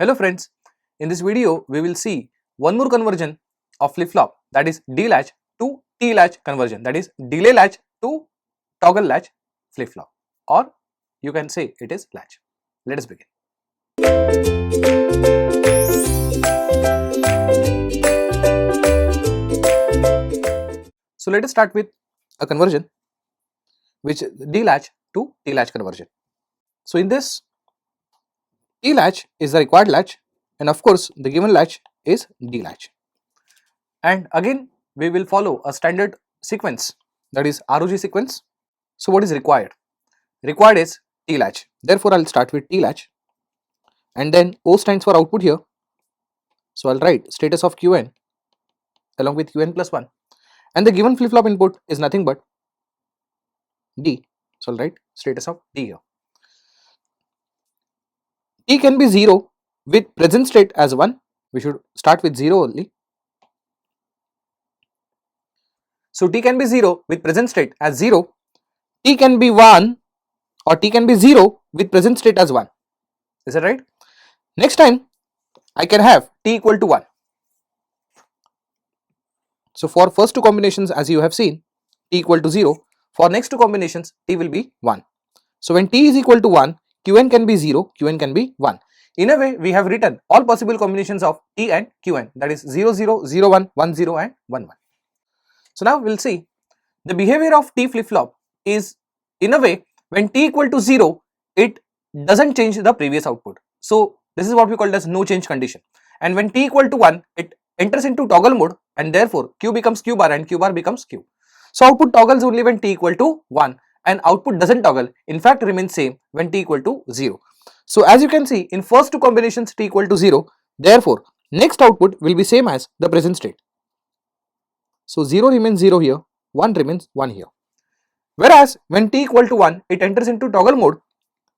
Hello friends, in this video we will see one more conversion of flip-flop, that is D-latch to T-latch conversion, that is delay latch to toggle latch flip-flop, or you can say it is latch. Let us begin. So let us start with a conversion which is D-latch to T-latch conversion. So in this, T-latch is the required latch, and of course the given latch is D-latch. And again we will follow a standard sequence, that is ROG sequence. So what is required? Required is T-latch. Therefore I'll start with T-latch, and then O stands for output here. So I'll write status of Qn along with Qn plus 1, and the given flip-flop input is nothing but D. So I'll write status of D here. T can be 0 with present state as 1. We should start with 0 only. So T can be 0 with present state as 0. T can be 1 or T can be 0 with present state as 1. Is that right? Next time I can have T equal to 1. So for first two combinations, as you have seen, T equal to 0. For next two combinations, T will be 1. So when T is equal to 1, Qn can be 0, Qn can be 1. In a way, we have written all possible combinations of T and Qn, that is 0, 0, 0, 1, 1, 0 and 1, 1. So now we will see the behavior of T flip-flop is, in a way, when T equal to 0, it doesn't change the previous output. So this is what we call as no change condition. And when T equal to 1, it enters into toggle mode, and therefore Q becomes Q bar and Q bar becomes Q. So output toggles only when T equal to 1, and output doesn't toggle, in fact remains same when T equal to 0. So as you can see, in first two combinations T equal to 0, therefore next output will be same as the present state. So 0 remains 0 here, 1 remains 1 here. Whereas when T equal to 1, it enters into toggle mode.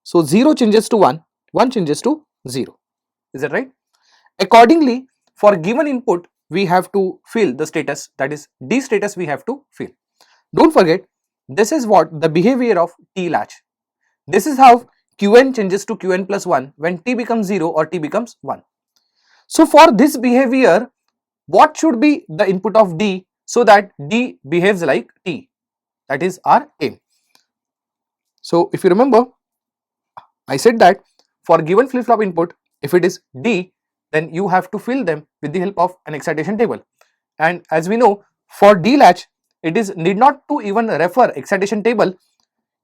So 0 changes to 1, 1 changes to 0. Is that right? Accordingly, for given input, we have to fill the status, that is D status we have to fill. Don't forget, this is what the behavior of T latch. This is how Qn changes to Qn plus 1 when T becomes 0 or T becomes 1. So for this behavior, what should be the input of D so that D behaves like T? That is our aim. So if you remember, I said that for given flip-flop input, if it is D, then you have to fill them with the help of an excitation table. And as we know, for D latch, it is need not to even refer excitation table.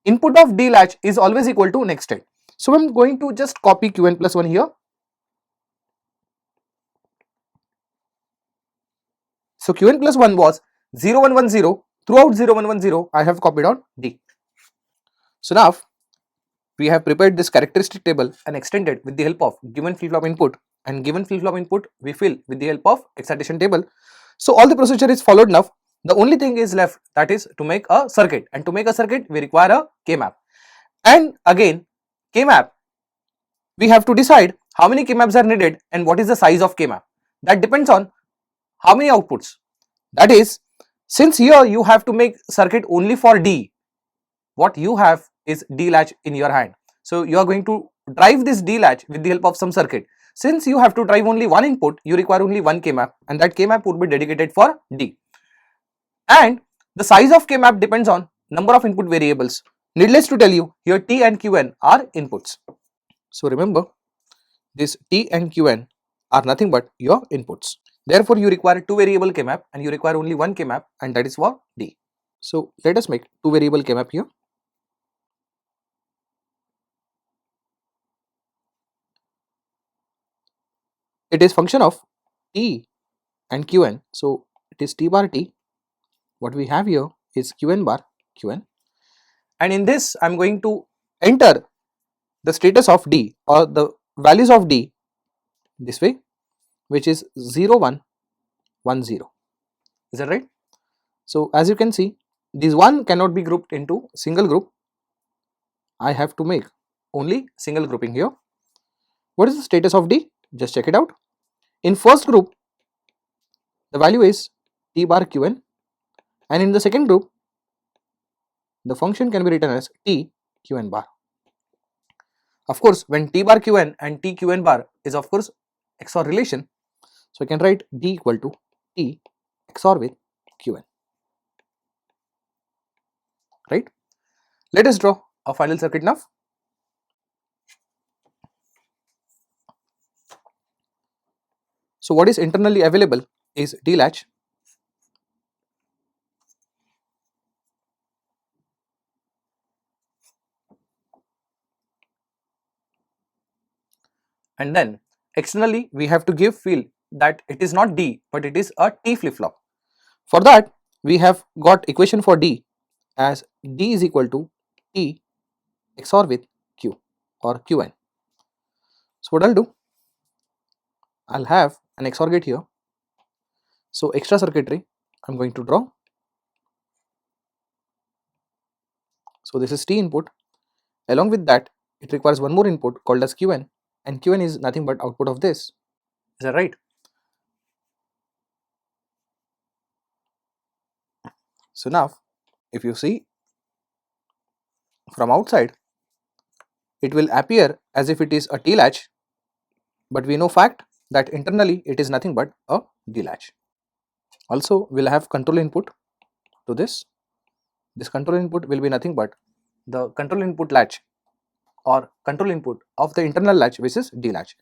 Input of D latch is always equal to next state. So I'm going to just copy Qn plus 1 here. So Qn plus 1 was 0110. Throughout 0110, I have copied on D. So now we have prepared this characteristic table and extended with the help of given flip-flop input, and given flip-flop input we fill with the help of excitation table. So all the procedure is followed now. The only thing is left, that is to make a circuit, and to make a circuit we require a K-map. And again, K-map, we have to decide how many K-maps are needed and what is the size of K-map. That depends on how many outputs. That is, since here you have to make circuit only for D, what you have is D latch in your hand. So you are going to drive this D latch with the help of some circuit. Since you have to drive only one input, you require only one K-map, and that K-map would be dedicated for D. And the size of K-map depends on number of input variables. Needless to tell you, here T and Qn are inputs. So remember, this T and Qn are nothing but your inputs. Therefore you require two variable K-map, and you require only one K-map, and that is for D. So let us make two variable K-map here. It is function of T and Qn. So it is T bar T. What we have here is Qn bar Qn. And in this, I am going to enter the status of D or the values of D this way, which is 0, 1, 1, 0. Is that right? So as you can see, this one cannot be grouped into single group. I have to make only single grouping here. What is the status of D? Just check it out. In first group, the value is T bar Qn, and in the second group, the function can be written as T Qn bar. Of course, when T bar Qn and T Qn bar is of course XOR relation, so I can write D equal to T XOR with Qn, right? Let us draw a final circuit now. So what is internally available is D latch, and then externally we have to give field that it is not D but it is a T flip flop. For that we have got equation for D as D is equal to T XOR with Q or Qn. So what I'll do, I'll have an XOR gate here. So extra circuitry I'm going to draw. So this is T input. Along with that, it requires one more input called as Qn, and Qn is nothing but output of this. Is that right? So now, if you see from outside, it will appear as if it is a T latch, but we know fact that internally it is nothing but a D latch. Also, we'll have control input to this. This control input will be nothing but the control input latch or control input of the internal latch, which is D latch.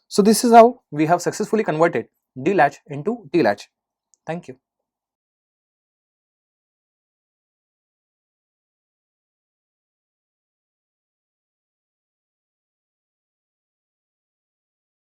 So this is how we have successfully converted D latch into T latch. Thank you.